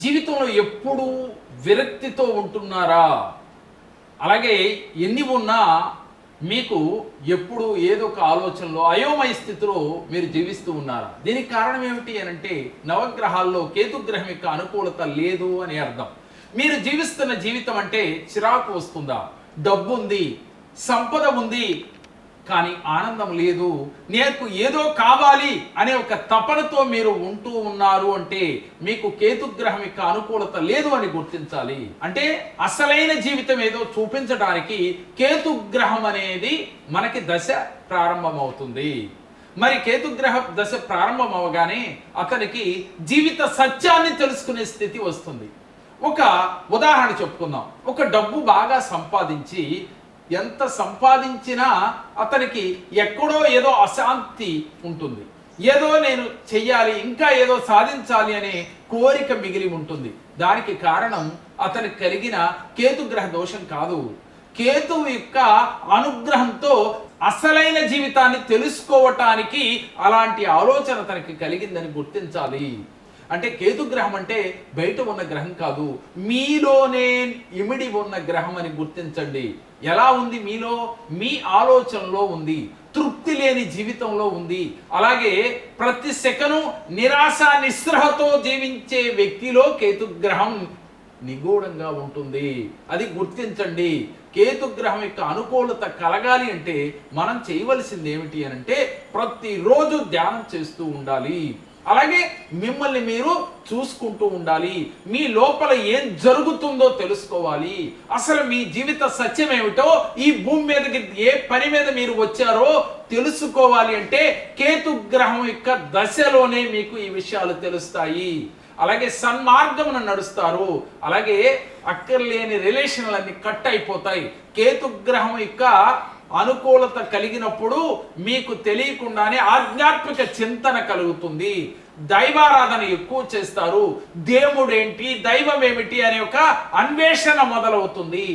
జీవితంలో ఎప్పుడు విరక్తితో ఉంటున్నారా? అలాగే ఎన్ని ఉన్నా మీకు ఎప్పుడు ఏదో ఒక ఆలోచనలో అయోమయ స్థితిలో మీరు జీవిస్తూ ఉన్నారా? దీనికి కారణం ఏమిటి అనంటే నవగ్రహాల్లో కేతుగ్రహం యొక్క అనుకూలత లేదు అని అర్థం. మీరు జీవిస్తున్న జీవితం అంటే చిరాకు వస్తుందా? డబ్బు ఉంది, సంపద ఉంది, కానీ ఆనందం లేదు. నీకు ఏదో కావాలి అనే ఒక తపనతో మీరు ఉంటూ ఉన్నారు అంటే మీకు కేతుగ్రహం యొక్క అనుకూలత లేదు అని గుర్తించాలి. అంటే అసలైన జీవితం ఏదో చూపించడానికి కేతుగ్రహం అనేది మనకి దశ ప్రారంభమవుతుంది. మరి కేతుగ్రహ దశ ప్రారంభం అవగానే అతనికి జీవిత సత్యాన్ని తెలుసుకునే స్థితి వస్తుంది. ఒక ఉదాహరణ చెప్పుకుందాం. ఒక డబ్బు బాగా సంపాదించి ఎంత సంపాదించినా అతనికి ఎక్కడో ఏదో అశాంతి ఉంటుంది. ఏదో నేను చెయ్యాలి, ఇంకా ఏదో సాధించాలి అనే కోరిక మిగిలి ఉంటుంది. దానికి కారణం అతనికి కలిగిన కేతుగ్రహ దోషం కాదు. కేతువు యొక్క అనుగ్రహంతో అసలైన జీవితాన్ని తెలుసుకోవటానికి అలాంటి ఆలోచన తనకి కలిగిందని గుర్తించాలి. అంటే కేతుగ్రహం అంటే బయట ఉన్న గ్రహం కాదు, మీలోనే ఇమిడి ఉన్న గ్రహం అని గుర్తించండి. ఎలా ఉంది? మీలో మీ ఆలోచనలో ఉంది, తృప్తి లేని జీవితంలో ఉంది. అలాగే ప్రతి సెకను నిరాశ నిస్పృహతో జీవించే వ్యక్తిలో కేతుగ్రహం నిగూఢంగా ఉంటుంది. అది గుర్తించండి. కేతుగ్రహం యొక్క అనుకూలత కలగాలి అంటే మనం చేయవలసింది ఏమిటి అనంటే ప్రతిరోజు ధ్యానం చేస్తూ ఉండాలి. అలాగే మిమ్మల్ని మీరు చూసుకుంటూ ఉండాలి. మీ లోపల ఏం జరుగుతుందో తెలుసుకోవాలి. అసలు మీ జీవిత సత్యం ఏమిటో, ఈ భూమి మీదకి ఏ పని మీద మీరు వచ్చారో తెలుసుకోవాలి. అంటే కేతుగ్రహం యొక్క దశలోనే మీకు ఈ విషయాలు తెలుస్తాయి. అలాగే సన్మార్గమున నడుస్తారు. అలాగే అక్కర్లేని రిలేషన్లన్నీ కట్ అయిపోతాయి. కేతుగ్రహం యొక్క అనుకూలత కలిగినప్పుడు మీకు తెలియకుండానే ఆధ్యాత్మిక చింతన కలుగుతుంది. దైవారాధన ఎక్కువ చేస్తారు. దేవుడేంటి, దైవం ఏమిటి అనే ఒక అన్వేషణ మొదలవుతుంది.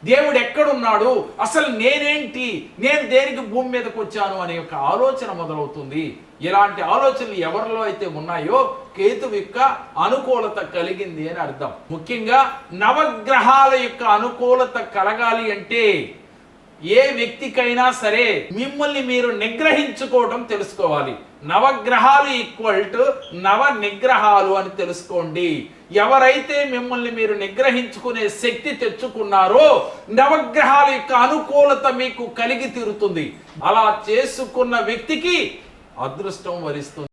దేవుడు ఎక్కడున్నాడు, అసలు నేనేంటి, నేను దేనికి భూమి మీదకి వచ్చాను అనే ఒక ఆలోచన మొదలవుతుంది. ఇలాంటి ఆలోచనలు ఎవరిలో అయితే ఉన్నాయో కేతువు యొక్క అనుకూలత కలిగింది అని అర్థం. ముఖ్యంగా నవగ్రహాల యొక్క అనుకూలత కలగాలి అంటే ఏ వ్యక్తికైనా సరే మిమ్మల్ని మీరు నిగ్రహించుకోవడం తెలుసుకోవాలి. నవగ్రహాలు ఈక్వల్ టు నవ నిగ్రహాలు అని తెలుసుకోండి. ఎవరైతే మిమ్మల్ని మీరు నిగ్రహించుకునే శక్తి తెచ్చుకున్నారో నవగ్రహాల యొక్క అనుకూలత మీకు కలిగి తీరుతుంది. అలా చేసుకున్న వ్యక్తికి అదృష్టం వరిస్తుంది.